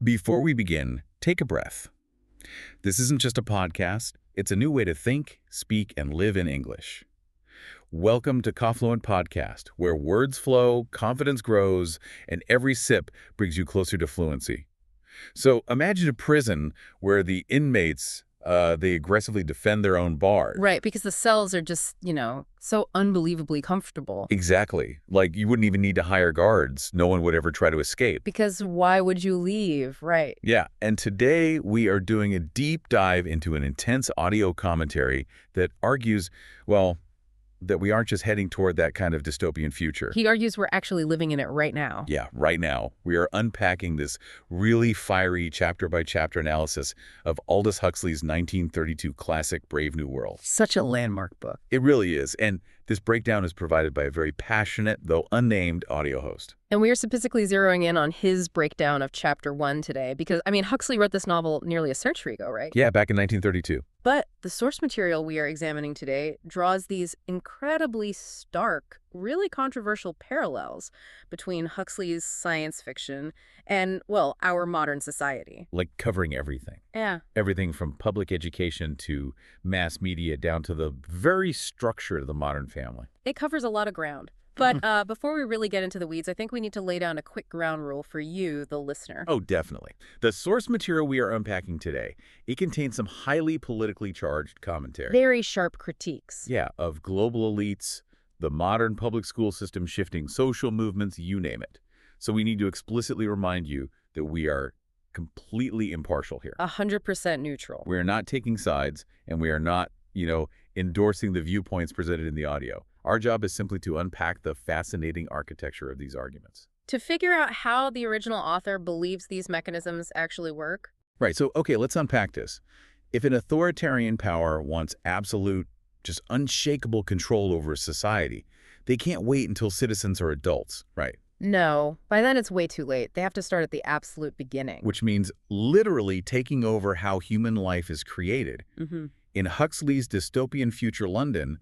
Before we begin, take a breath. This isn't just a podcast, it's a new way to think, speak, and live in English. Welcome to Confluent Podcast, where words flow, confidence grows, and every sip brings you closer to fluency. So imagine a prison where the inmates, they aggressively defend their own bars. Right, because the cells are just, so unbelievably comfortable. Exactly. Like you wouldn't even need to hire guards. No one would ever try to escape. Because why would you leave? Right. Yeah, and today we are doing a deep dive into an intense audio commentary that argues, well, that we aren't just heading toward that kind of dystopian future. He argues we're actually living in it right now. Yeah, right now. We are unpacking this really fiery chapter-by-chapter analysis of Aldous Huxley's 1932 classic Brave New World. Such a landmark book. It really is, and this breakdown is provided by a very passionate, though unnamed, audio host. And we are specifically zeroing in on his breakdown of Chapter 1 today because, Huxley wrote this novel nearly a century ago, right? Yeah, back in 1932. But the source material we are examining today draws these incredibly stark, really controversial parallels between Huxley's science fiction and, well, our modern society. Like covering everything. Yeah. Everything from public education to mass media down to the very structure of the modern family. It covers a lot of ground. But before we really get into the weeds, I think we need to lay down a quick ground rule for you, the listener. Oh, definitely. The source material we are unpacking today, it contains some highly politically charged commentary. Very sharp critiques. Yeah, of global elites, the modern public school system shifting social movements, you name it. So we need to explicitly remind you that we are completely impartial here. 100% neutral. We are not taking sides, and we are not, endorsing the viewpoints presented in the audio. Our job is simply to unpack the fascinating architecture of these arguments. To figure out how the original author believes these mechanisms actually work. Right, so, okay, let's unpack this. If an authoritarian power wants absolute, just unshakable control over a society, they can't wait until citizens are adults, right? No, by then it's way too late. They have to start at the absolute beginning. Which means literally taking over how human life is created. Mm-hmm. In Huxley's dystopian future London,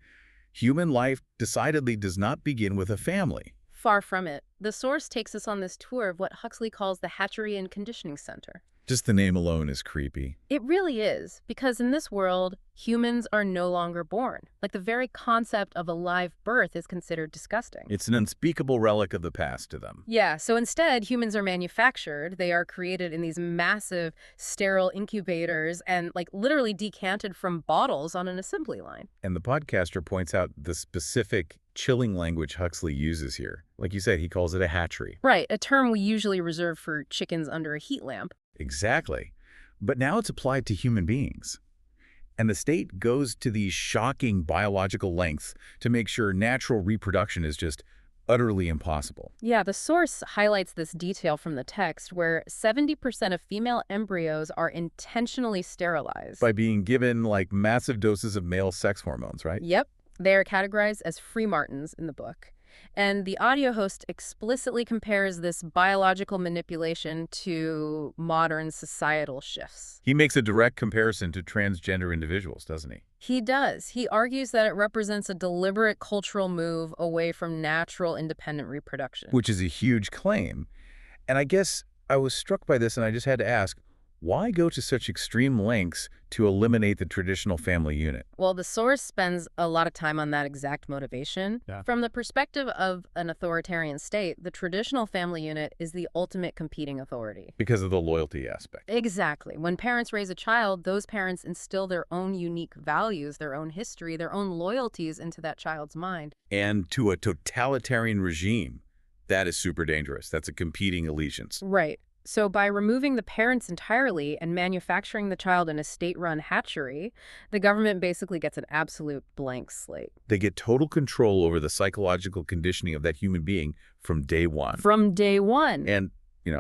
human life decidedly does not begin with a family. Far from it. The source takes us on this tour of what Huxley calls the Hatchery and Conditioning Centre. Just the name alone is creepy. It really is, because in this world, humans are no longer born. Like the very concept of a live birth is considered disgusting. It's an unspeakable relic of the past to them. Yeah, so instead, humans are manufactured. They are created in these massive, sterile incubators and literally decanted from bottles on an assembly line. And the podcaster points out the specific chilling language Huxley uses here. Like you said, he calls it a hatchery. Right, a term we usually reserve for chickens under a heat lamp. Exactly. But now it's applied to human beings. And the state goes to these shocking biological lengths to make sure natural reproduction is just utterly impossible. Yeah, the source highlights this detail from the text where 70% of female embryos are intentionally sterilized. By being given massive doses of male sex hormones, right? Yep. They are categorized as free martins in the book. And the audio host explicitly compares this biological manipulation to modern societal shifts. He makes a direct comparison to transgender individuals, doesn't he? He does. He argues that it represents a deliberate cultural move away from natural independent reproduction. Which is a huge claim. And I guess I was struck by this and I just had to ask, why go to such extreme lengths to eliminate the traditional family unit? Well, the source spends a lot of time on that exact motivation. Yeah. From the perspective of an authoritarian state, the traditional family unit is the ultimate competing authority. Because of the loyalty aspect. Exactly. When parents raise a child, those parents instill their own unique values, their own history, their own loyalties into that child's mind. And to a totalitarian regime, that is super dangerous. That's a competing allegiance. Right. So by removing the parents entirely and manufacturing the child in a state-run hatchery, the government basically gets an absolute blank slate. They get total control over the psychological conditioning of that human being from day one. From day one. And,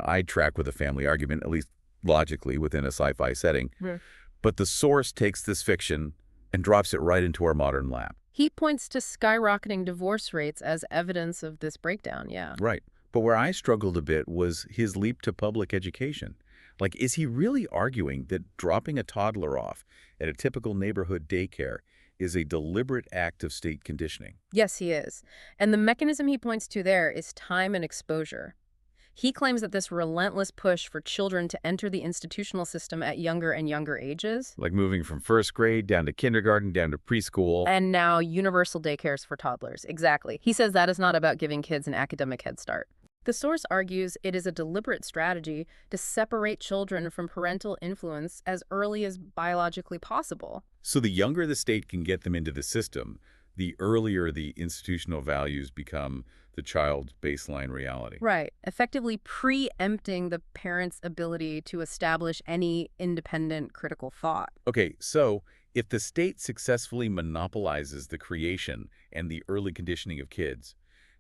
I track with a family argument, at least logically, within a sci-fi setting. Yeah. But the source takes this fiction and drops it right into our modern lap. He points to skyrocketing divorce rates as evidence of this breakdown, yeah. Right. But where I struggled a bit was his leap to public education. Is he really arguing that dropping a toddler off at a typical neighborhood daycare is a deliberate act of state conditioning? Yes, he is. And the mechanism he points to there is time and exposure. He claims that this relentless push for children to enter the institutional system at younger and younger ages, Like moving from first grade down to kindergarten, down to preschool. and now universal daycares for toddlers. Exactly. He says that is not about giving kids an academic head start. The source argues it is a deliberate strategy to separate children from parental influence as early as biologically possible. So the younger the state can get them into the system, the earlier the institutional values become the child's baseline reality. Right. Effectively preempting the parent's ability to establish any independent critical thought. Okay, so if the state successfully monopolizes the creation and the early conditioning of kids,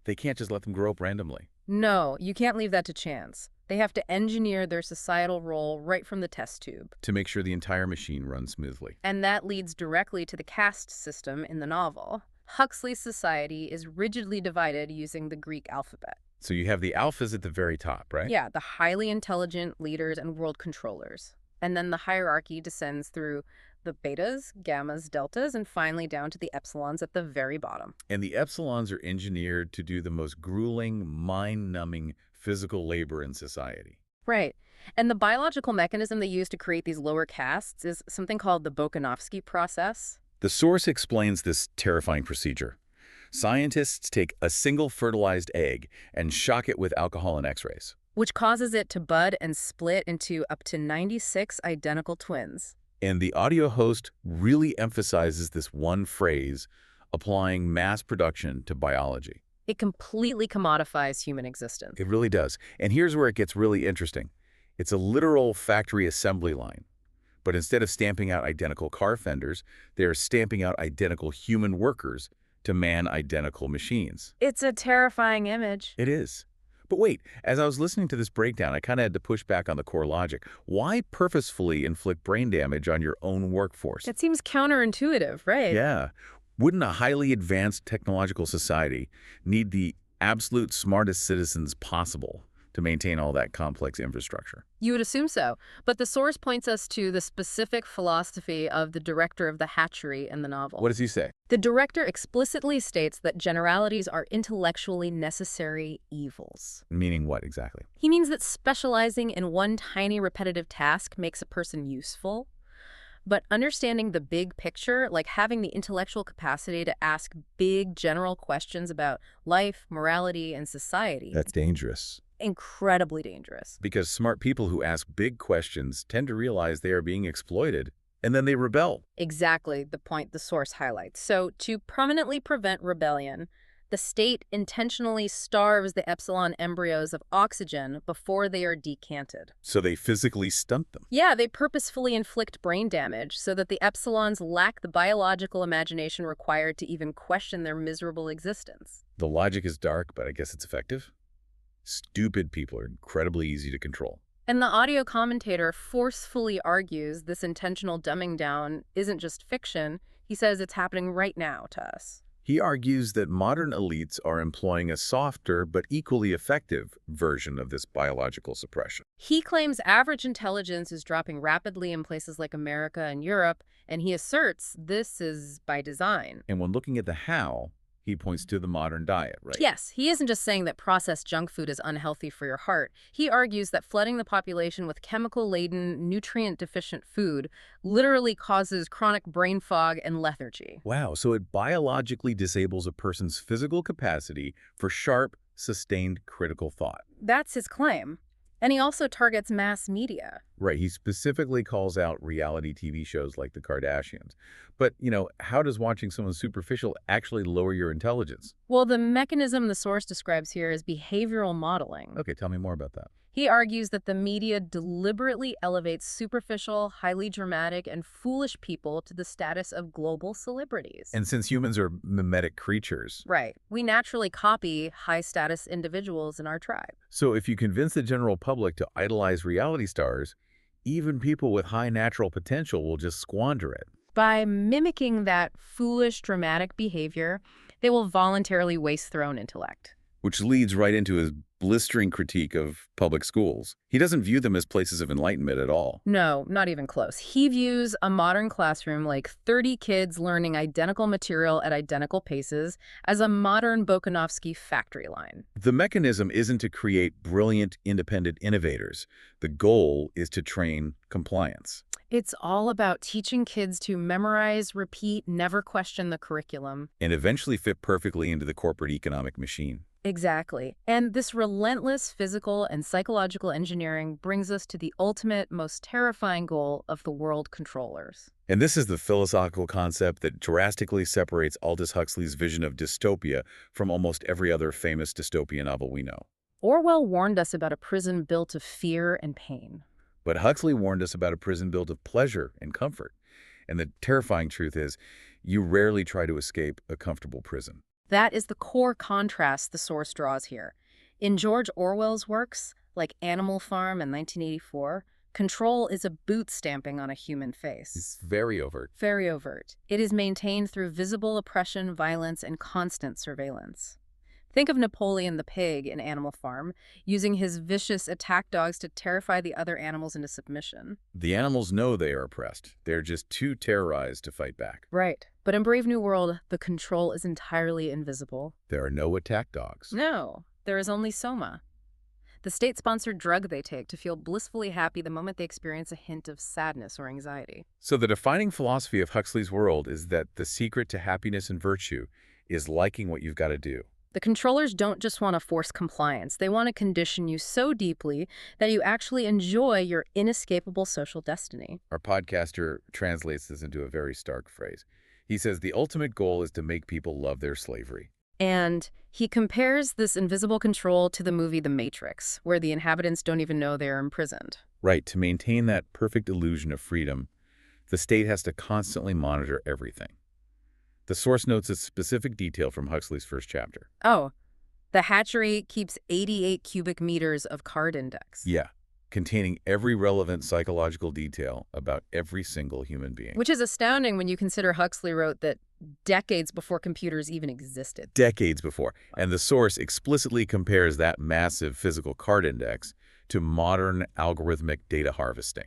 they can't just let them grow up randomly. No, you can't leave that to chance. They have to engineer their societal role right from the test tube. To make sure the entire machine runs smoothly. And that leads directly to the caste system in the novel. Huxley's society is rigidly divided using the Greek alphabet. So you have the alphas at the very top, right? Yeah, the highly intelligent leaders and world controllers. And then the hierarchy descends through the betas, gammas, deltas, and finally down to the epsilons at the very bottom. And the epsilons are engineered to do the most grueling, mind-numbing physical labor in society. Right. And the biological mechanism they use to create these lower castes is something called the Bokanovsky process. The source explains this terrifying procedure. Scientists take a single fertilized egg and shock it with alcohol and X-rays. Which causes it to bud and split into up to 96 identical twins. And the audio host really emphasizes this one phrase, applying mass production to biology. It completely commodifies human existence. It really does. And here's where it gets really interesting. It's a literal factory assembly line. But instead of stamping out identical car fenders, they're stamping out identical human workers to man identical machines. It's a terrifying image. It is. But wait, as I was listening to this breakdown, I kind of had to push back on the core logic. Why purposefully inflict brain damage on your own workforce? It seems counterintuitive, right? Yeah. Wouldn't a highly advanced technological society need the absolute smartest citizens possible to maintain all that complex infrastructure? You would assume so. But the source points us to the specific philosophy of the director of the hatchery in the novel. What does he say? The director explicitly states that generalities are intellectually necessary evils. Meaning what exactly? He means that specializing in one tiny repetitive task makes a person useful. But understanding the big picture, like having the intellectual capacity to ask big general questions about life, morality, and society. That's dangerous. Incredibly dangerous. Because smart people who ask big questions tend to realize they are being exploited, and then they rebel. Exactly the point the source highlights. So to permanently prevent rebellion, the state intentionally starves the epsilon embryos of oxygen before they are decanted. So they physically stunt them. Yeah, they purposefully inflict brain damage so that the epsilons lack the biological imagination required to even question their miserable existence. The logic is dark, but I guess it's effective. Stupid people are incredibly easy to control. And the audio commentator forcefully argues this intentional dumbing down isn't just fiction. He says it's happening right now to us. He argues that modern elites are employing a softer but equally effective version of this biological suppression. He claims average intelligence is dropping rapidly in places like America and Europe, and he asserts this is by design. And when looking at the how, he points to the modern diet, right? Yes, he isn't just saying that processed junk food is unhealthy for your heart. He argues that flooding the population with chemical-laden, nutrient-deficient food literally causes chronic brain fog and lethargy. Wow, so it biologically disables a person's physical capacity for sharp, sustained critical thought. That's his claim. And he also targets mass media. Right, he specifically calls out reality TV shows like The Kardashians. But, how does watching someone superficial actually lower your intelligence? Well, the mechanism the source describes here is behavioral modeling. Okay, tell me more about that. He argues that the media deliberately elevates superficial, highly dramatic, and foolish people to the status of global celebrities. And since humans are mimetic creatures. Right. We naturally copy high-status individuals in our tribe. So if you convince the general public to idolize reality stars, even people with high natural potential will just squander it. By mimicking that foolish, dramatic behavior, they will voluntarily waste their own intellect. Which leads right into his blistering critique of public schools. He doesn't view them as places of enlightenment at all. No, not even close. He views a modern classroom like 30 kids learning identical material at identical paces as a modern Bokanovsky factory line. The mechanism isn't to create brilliant, independent innovators. The goal is to train compliance. It's all about teaching kids to memorize, repeat, never question the curriculum. And eventually fit perfectly into the corporate economic machine. Exactly. And this relentless physical and psychological engineering brings us to the ultimate, most terrifying goal of the world controllers. And this is the philosophical concept that drastically separates Aldous Huxley's vision of dystopia from almost every other famous dystopian novel we know. Orwell warned us about a prison built of fear and pain. But Huxley warned us about a prison built of pleasure and comfort. And the terrifying truth is, you rarely try to escape a comfortable prison. That is the core contrast the source draws here. In George Orwell's works, like Animal Farm and 1984, control is a boot stamping on a human face. It's very overt. Very overt. It is maintained through visible oppression, violence, and constant surveillance. Think of Napoleon the pig in Animal Farm, using his vicious attack dogs to terrify the other animals into submission. The animals know they are oppressed. They're just too terrorized to fight back. Right. But in Brave New World, the control is entirely invisible. There are no attack dogs. No, there is only soma, the state-sponsored drug they take to feel blissfully happy the moment they experience a hint of sadness or anxiety. So the defining philosophy of Huxley's world is that the secret to happiness and virtue is liking what you've got to do. The controllers don't just want to force compliance. They want to condition you so deeply that you actually enjoy your inescapable social destiny. Our podcaster translates this into a very stark phrase. He says the ultimate goal is to make people love their slavery. And he compares this invisible control to the movie The Matrix, where the inhabitants don't even know they're imprisoned. Right, to maintain that perfect illusion of freedom, the state has to constantly monitor everything. The source notes a specific detail from Huxley's first chapter. Oh, the hatchery keeps 88 cubic meters of card index. Yeah, containing every relevant psychological detail about every single human being. Which is astounding when you consider Huxley wrote that decades before computers even existed. Decades before. And the source explicitly compares that massive physical card index to modern algorithmic data harvesting.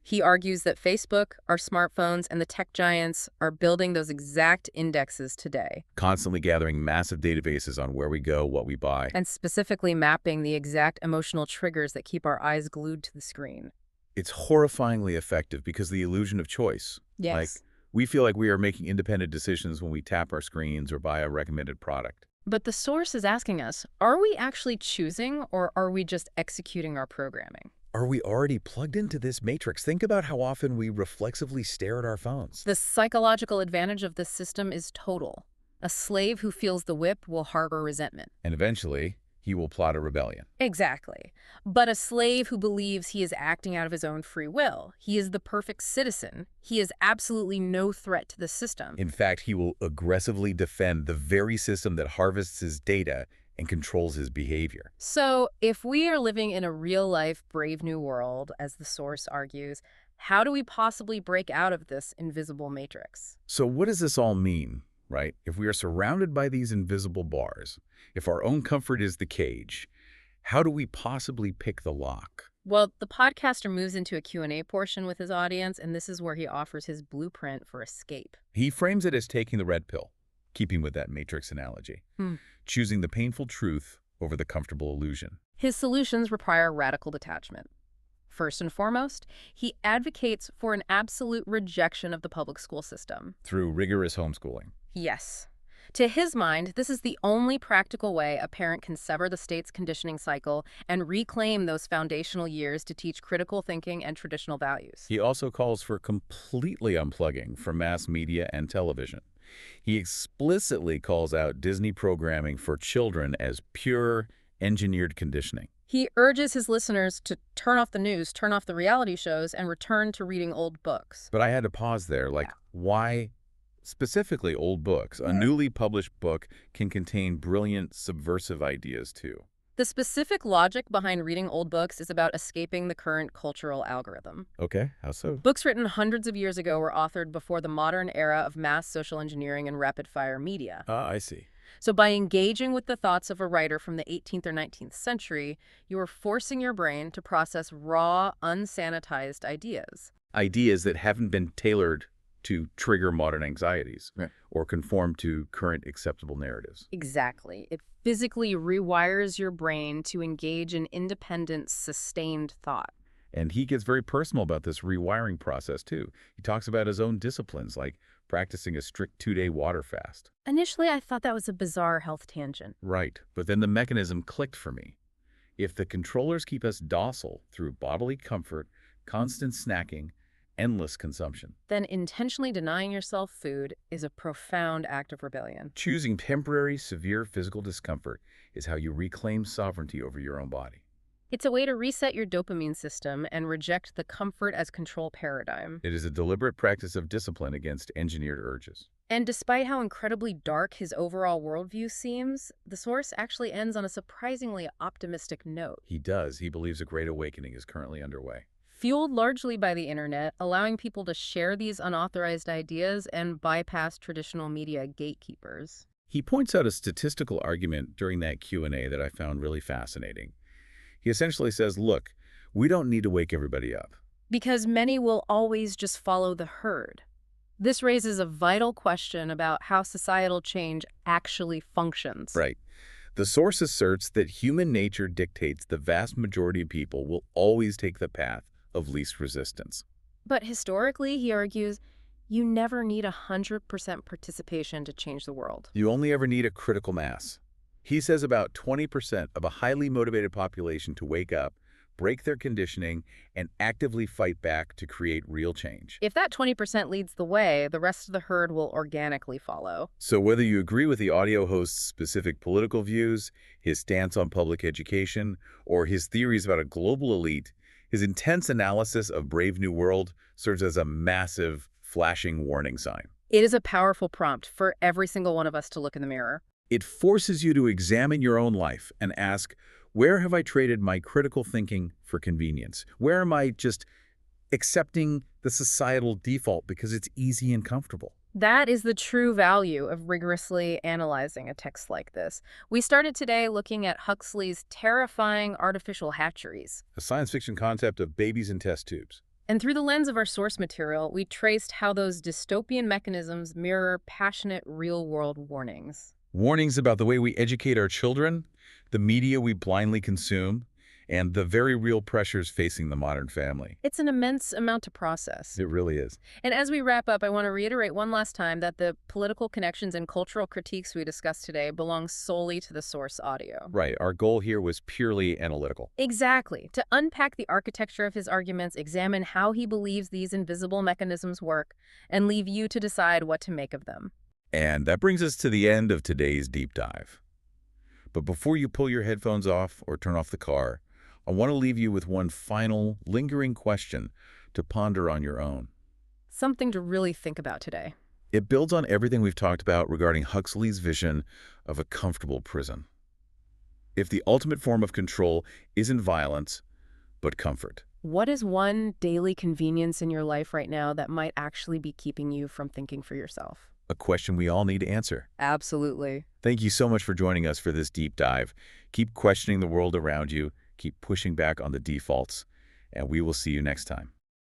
He argues that Facebook, our smartphones, and the tech giants are building those exact indexes today. Constantly gathering massive databases on where we go, what we buy. And specifically mapping the exact emotional triggers that keep our eyes glued to the screen. It's horrifyingly effective because the illusion of choice. Yes. Like, we feel like we are making independent decisions when we tap our screens or buy a recommended product. But the source is asking us, are we actually choosing or are we just executing our programming? Are we already plugged into this matrix? Think about how often we reflexively stare at our phones. The psychological advantage of this system is total. A slave who feels the whip will harbor resentment. And eventually, he will plot a rebellion. Exactly. But a slave who believes he is acting out of his own free will, he is the perfect citizen, he is absolutely no threat to the system. In fact, he will aggressively defend the very system that harvests his data and controls his behavior. So, if we are living in a real-life Brave New World, as the source argues, how do we possibly break out of this invisible matrix? So what does this all mean, right? If we are surrounded by these invisible bars, if our own comfort is the cage, how do we possibly pick the lock? Well, the podcaster moves into a Q&A portion with his audience, and this is where he offers his blueprint for escape. He frames it as taking the red pill, keeping with that matrix analogy, choosing the painful truth over the comfortable illusion. His solutions require radical detachment. First and foremost, he advocates for an absolute rejection of the public school system. Through rigorous homeschooling. Yes. To his mind, this is the only practical way a parent can sever the state's conditioning cycle and reclaim those foundational years to teach critical thinking and traditional values. He also calls for completely unplugging from mass media and television. He explicitly calls out Disney programming for children as pure, engineered conditioning. He urges his listeners to turn off the news, turn off the reality shows, and return to reading old books. But I had to pause there. Why specifically old books? A newly published book can contain brilliant, subversive ideas, too. The specific logic behind reading old books is about escaping the current cultural algorithm. Okay, how so? Books written hundreds of years ago were authored before the modern era of mass social engineering and rapid-fire media. Ah, I see. So by engaging with the thoughts of a writer from the 18th or 19th century, you are forcing your brain to process raw, unsanitized ideas. Ideas that haven't been tailored to trigger modern anxieties Right. or conform to current acceptable narratives. Exactly. It physically rewires your brain to engage in independent, sustained thought. And he gets very personal about this rewiring process, too. He talks about his own disciplines, like practicing a strict 2-day water fast. Initially, I thought that was a bizarre health tangent. Right, but then the mechanism clicked for me. If the controllers keep us docile through bodily comfort, constant snacking, endless consumption, Then intentionally denying yourself food is a profound act of rebellion. choosing temporary, severe physical discomfort is how you reclaim sovereignty over your own body. It's a way to reset your dopamine system and reject the comfort as control paradigm. It is a deliberate practice of discipline against engineered urges. And despite how incredibly dark his overall worldview seems, the source actually ends on a surprisingly optimistic note. He does. He believes a great awakening is currently underway. Fueled largely by the internet, allowing people to share these unauthorized ideas and bypass traditional media gatekeepers. He points out a statistical argument during that Q&A that I found really fascinating. He essentially says, look, we don't need to wake everybody up. Because many will always just follow the herd. This raises a vital question about how societal change actually functions. Right. The source asserts that human nature dictates the vast majority of people will always take the path of least resistance. But historically, he argues, you never need 100% participation to change the world. You only ever need a critical mass. He says about 20% of a highly motivated population to wake up, break their conditioning, and actively fight back to create real change. If that 20% leads the way, the rest of the herd will organically follow. So whether you agree with the audio host's specific political views, his stance on public education, or his theories about a global elite, his intense analysis of Brave New World serves as a massive, flashing warning sign. It is a powerful prompt for every single one of us to look in the mirror. It forces you to examine your own life and ask, where have I traded my critical thinking for convenience? Where am I just accepting the societal default because it's easy and comfortable? That is the true value of rigorously analyzing a text like this. We started today looking at Huxley's terrifying artificial hatcheries. A science fiction concept of babies in test tubes. And through the lens of our source material, we traced how those dystopian mechanisms mirror passionate real-world warnings. Warnings about the way we educate our children, the media we blindly consume, and the very real pressures facing the modern family. It's an immense amount to process. It really is. And as we wrap up, I want to reiterate one last time that the political connections and cultural critiques we discussed today belong solely to the source audio. Right. Our goal here was purely analytical. Exactly. To unpack the architecture of his arguments, examine how he believes these invisible mechanisms work, and leave you to decide what to make of them. And that brings us to the end of today's deep dive. But before you pull your headphones off or turn off the car, I want to leave you with one final, lingering question to ponder on your own. Something to really think about today. It builds on everything we've talked about regarding Huxley's vision of a comfortable prison. If the ultimate form of control isn't violence, but comfort. What is one daily convenience in your life right now that might actually be keeping you from thinking for yourself? A question we all need to answer. Absolutely. Thank you so much for joining us for this deep dive. Keep questioning the world around you, keep pushing back on the defaults, and we will see you next time.